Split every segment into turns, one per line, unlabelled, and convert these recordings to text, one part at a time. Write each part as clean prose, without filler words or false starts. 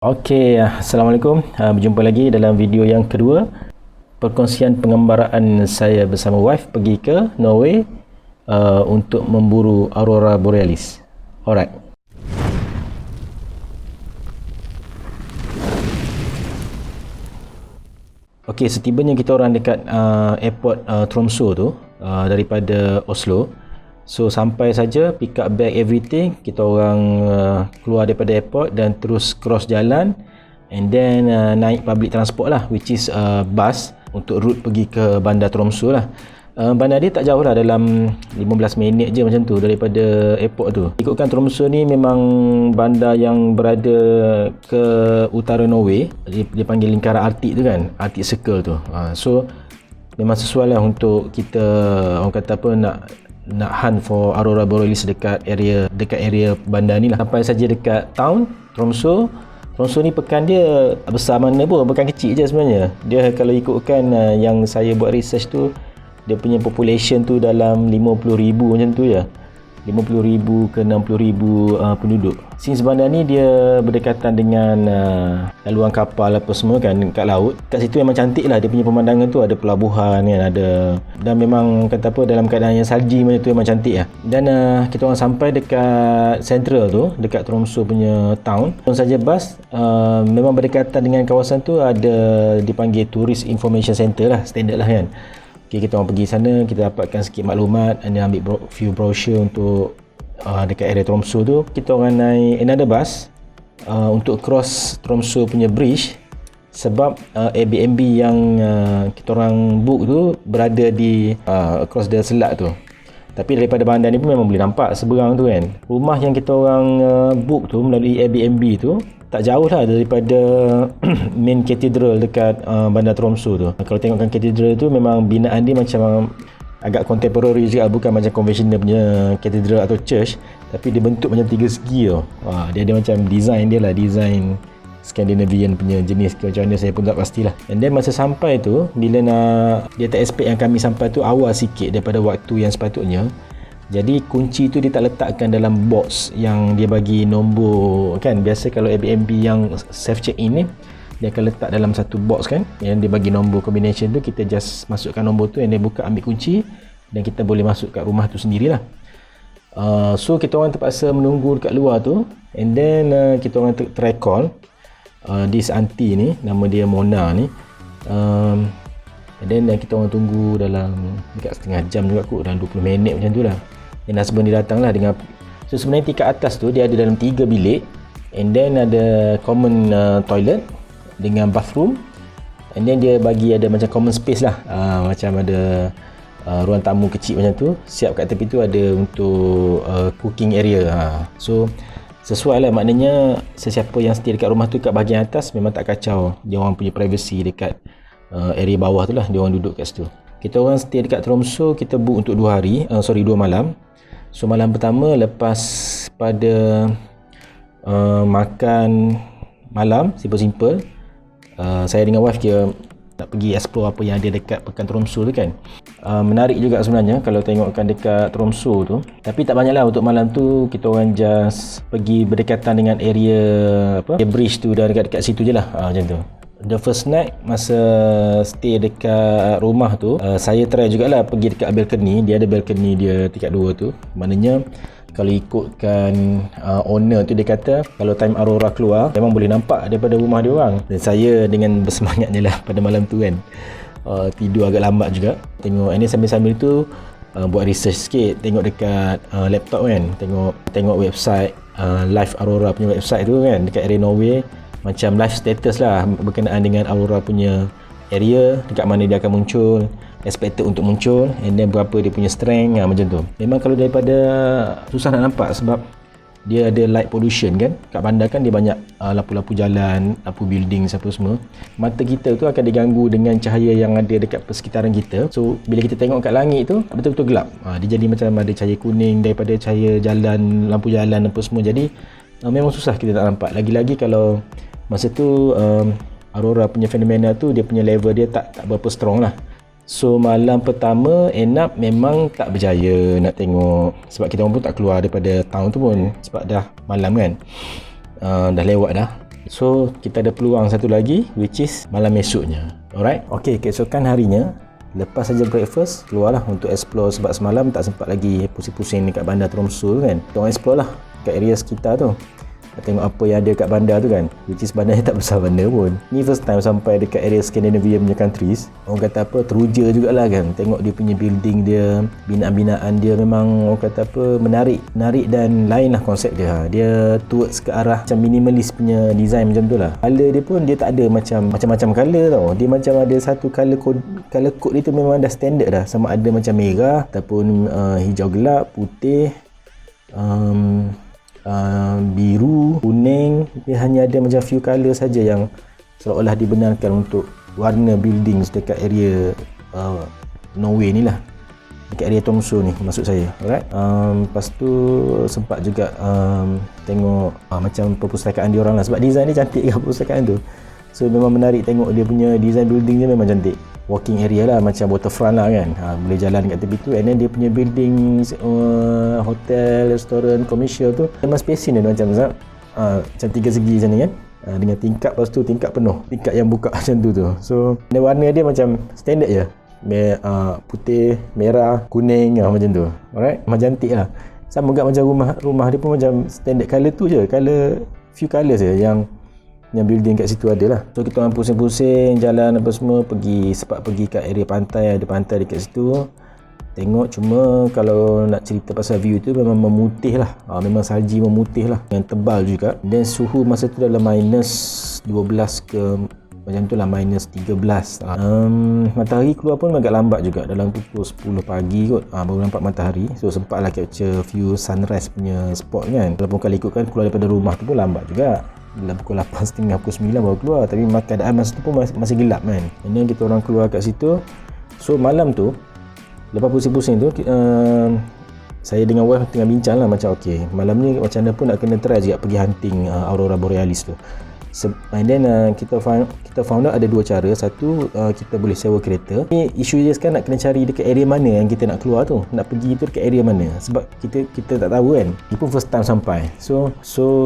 Assalamualaikum. Berjumpa lagi dalam video yang kedua. Perkongsian pengembaraan saya bersama wife pergi ke Norway untuk memburu Aurora Borealis. Alright. Setibanya kita orang dekat airport Tromsø tu, daripada Oslo. So sampai saja, pick up bag everything, kita orang keluar daripada airport dan terus cross jalan and then naik public transport lah, which is bus untuk route pergi ke bandar Tromsø lah. Bandar dia tak jauh lah, dalam 15 minit je macam tu daripada airport tu. Ikutkan Tromsø ni memang bandar yang berada ke utara Norway, dia panggil lingkaran Arctic tu kan, Arctic Circle tu. So memang sesuai lah untuk kita, orang kata apa, nak hunt for Aurora Borealis dekat area bandar ni lah. Sampai saja dekat town Tromsø ni pekan dia besar mana pun, pekan kecil je sebenarnya. Dia kalau ikutkan yang saya buat research tu, dia punya population tu dalam 50,000 macam tu ya. 50,000 ke 60,000 penduduk. Since bandar ni dia berdekatan dengan laluan kapal apa semua kan, kat laut. Kat situ memang cantik lah, dia punya pemandangan tu, ada pelabuhan kan, ada, dan memang kata apa, dalam keadaan yang salji macam tu memang cantik lah. Dan kita orang sampai dekat central tu, dekat Tromsø punya town. Langsung saja bas, memang berdekatan dengan kawasan tu, ada dipanggil Tourist Information Center lah, standard lah kan. Kita orang pergi sana, kita dapatkan sikit maklumat dan ambil few brochure untuk dekat area Tromsø tu. Kita orang naik another bus untuk cross Tromsø punya bridge, sebab Airbnb yang kita orang book tu berada di across the selat tu. Tapi daripada bandar ni pun memang boleh nampak seberang tu kan. Rumah yang kita orang book tu melalui Airbnb tu tak jauh lah daripada main cathedral dekat bandar Tromsø tu. Kalau tengokkan cathedral tu, memang binaan dia macam agak contemporary juga, bukan macam conventional punya cathedral atau church, tapi dia bentuk macam tiga segi tau. Dia ada macam design dia lah, design Scandinavian punya jenis ke macam mana saya pun tak pastilah. And then masa sampai tu, bila dia tak expect yang kami sampai tu awal sikit daripada waktu yang sepatutnya. Jadi kunci tu dia tak letakkan dalam box yang dia bagi nombor kan. Biasa kalau Airbnb yang self check in ni, dia akan letak dalam satu box kan, yang dia bagi nombor combination tu, kita just masukkan nombor tu and dia buka, ambil kunci dan kita boleh masuk kat rumah tu sendirilah. So kita orang terpaksa menunggu dekat luar tu, and then kita orang try call this auntie ni, nama dia Mona ni, and then kita orang tunggu dalam dekat setengah jam juga kot, dalam 20 minit macam tu lah. Dan husband dia datang lah dengan, so sebenarnya tingkat atas tu dia ada dalam 3 bilik, and then ada common toilet dengan bathroom, and then dia bagi ada macam common space lah, macam ada ruang tamu kecil macam tu, siap kat tepi tu ada untuk cooking area. So sesuai lah, maknanya sesiapa yang stay dekat rumah tu kat bahagian atas memang tak kacau dia orang punya privacy dekat area bawah tu lah, dia orang duduk kat situ. Kita orang stay dekat Tromsø, kita book untuk 2 malam. So malam pertama, lepas pada makan malam simple-simple, saya dengan wife dia nak pergi explore apa yang ada dekat pekan Tromsø tu kan. Menarik juga sebenarnya kalau tengokkan dekat Tromsø tu, tapi tak banyak lah untuk malam tu. Kita orang just pergi berdekatan dengan area bridge tu, dah dekat situ je lah, macam tu. The first night masa stay dekat rumah tu, saya try jugalah pergi dekat balcony. Dia ada balcony dia tingkat 2 tu. Maknanya kalau ikutkan owner tu, dia kata kalau time Aurora keluar memang boleh nampak daripada rumah dia orang. Dan saya dengan bersemangatnya lah pada malam tu kan, tidur agak lambat juga. Tengok ini sambil-sambil tu buat research sikit, tengok dekat laptop kan, tengok website live Aurora punya website tu kan, dekat area Norway, macam live status lah berkenaan dengan Aurora punya area, dekat mana dia akan muncul, expected untuk muncul, and then berapa dia punya strength, macam tu. Memang kalau daripada susah nak nampak sebab dia ada light pollution kan. Kat bandar kan dia banyak lampu-lampu jalan, lampu building apa semua. Mata kita tu akan diganggu dengan cahaya yang ada dekat persekitaran kita. So bila kita tengok kat langit tu betul-betul gelap. Dia jadi macam ada cahaya kuning daripada cahaya jalan, lampu jalan apa semua. Jadi memang susah kita tak nampak. Lagi-lagi kalau masa tu Aurora punya fenomena tu, dia punya level dia tak berapa strong lah. So malam pertama end up memang tak berjaya nak tengok, sebab kita orang pun tak keluar daripada town tu pun, sebab dah malam kan, dah lewat dah. So kita ada peluang satu lagi, which is malam esoknya. Alright. Okay, keesokan harinya lepas saja breakfast, keluarlah untuk explore sebab semalam tak sempat lagi pusing-pusing dekat bandar Tromsø kan. Kita orang explore lah kat area sekitar tu. Tengok apa yang ada kat bandar tu kan, which is bandarnya tak besar bandar pun. Ni first time sampai dekat area Scandinavia punya countries. Orang kata apa, teruja jugalah kan. Tengok dia punya building dia, binaan-binaan dia memang orang kata apa, menarik dan lain lah konsep dia. Dia towards ke arah macam minimalist punya design macam tu lah. Colour dia pun dia tak ada macam-macam colour tau. Dia macam ada satu colour code dia tu memang dah standard dah. Sama ada macam merah ataupun hijau gelap, putih, biru, kuning. Dia hanya ada macam few colour saja yang seolah-olah dibenarkan untuk warna buildings dekat area Norway ni lah, dekat area Tromsø ni maksud saya. Alright. Lepas tu sempat juga tengok macam perpustakaan dia orang lah, sebab design dia cantik ke perpustakaan tu. So memang menarik tengok dia punya design building dia memang cantik. Walking area lah, macam waterfront lah kan. Boleh jalan kat tepi tu. And then dia punya building, hotel, restoran, commercial tu memang spacing dia macam macam tiga segi macam ni kan. Dengan tingkap, lepas tu tingkap penuh, tingkap yang buka macam tu. So warna dia macam standard je, putih, merah, kuning macam tu. Alright, macam cantik lah. Sama juga macam rumah dia pun macam standard colour tu je, few colour je yang building kat situ ada lah. So kita orang pusing-pusing jalan apa semua, sempat pergi kat area pantai, ada pantai dekat situ. Tengok, cuma kalau nak cerita pasal view tu memang memutih lah, memang salji memutih lah, yang tebal juga. Dan suhu masa tu dalam minus 12 ke macam tu lah, minus 13. Matahari keluar pun agak lambat juga, dalam pukul 10 pagi kot baru nampak matahari. So sempat lah capture view sunrise punya spot kan. Walaupun kalau ikutkan keluar daripada rumah tu pun lambat juga, dalam pukul 8.30, pukul 9 baru keluar. Tapi keadaan masa tu pun masih gelap kan. Ini kita orang keluar kat situ. So malam tu lepas pusing-pusing tu saya dengan wife tengah bincang lah, macam okay, malam ni macam mana pun nak kena try juga pergi hunting Aurora Borealis tu. And then kita found out ada dua cara. Satu, kita boleh sewa kereta. Ni isu dia sekarang nak kena cari dekat area mana yang kita nak keluar tu, nak pergi tu dekat area mana, sebab kita tak tahu kan. Dia pun first time sampai. So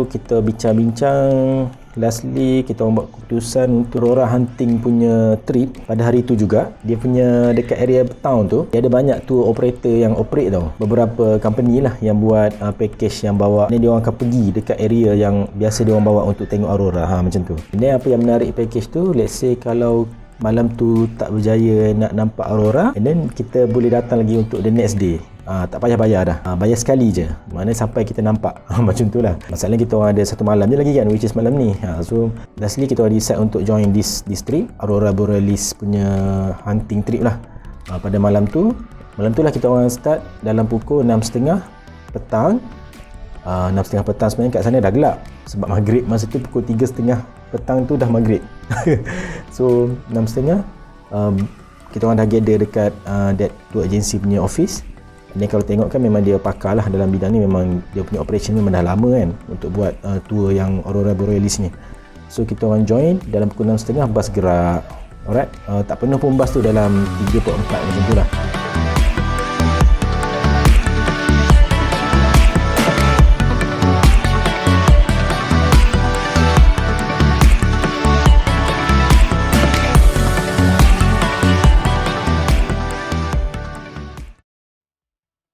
kita bincang-bincang. Lastly kita buat keputusan untuk Aurora hunting punya trip pada hari tu juga. Dia punya dekat area town tu, dia ada banyak tour operator yang operate tau. Beberapa company lah yang buat package yang bawa ni, dia orang akan pergi dekat area yang biasa dia orang bawa untuk tengok Aurora macam tu. Ini apa yang menarik package tu, let's say kalau malam tu tak berjaya nak nampak Aurora, and then kita boleh datang lagi untuk the next day. Tak payah bayar dah, bayar sekali je, maknanya sampai kita nampak. Macam tu lah. Masalahnya kita orang ada satu malam je lagi kan, which is malam ni. So lastly kita orang decide untuk join this trip, Aurora Borealis punya hunting trip lah. Pada malam tu lah kita orang start dalam pukul 6.30 petang. 6.30 petang sebenarnya kat sana dah gelap, sebab maghrib masa tu pukul 3.30 petang tu dah maghrib. So 6.30 kita orang dah gather dekat that tour agency punya office. Dan kalau tengok kan memang dia pakar lah dalam bidang ni, memang dia punya operation memang dah lama kan untuk buat tour yang Aurora Borealis ni. So kita orang join dalam pukul 6.30, bas gerak. Alright, tak penuh pun bas tu, dalam 3/4 macam tu lah.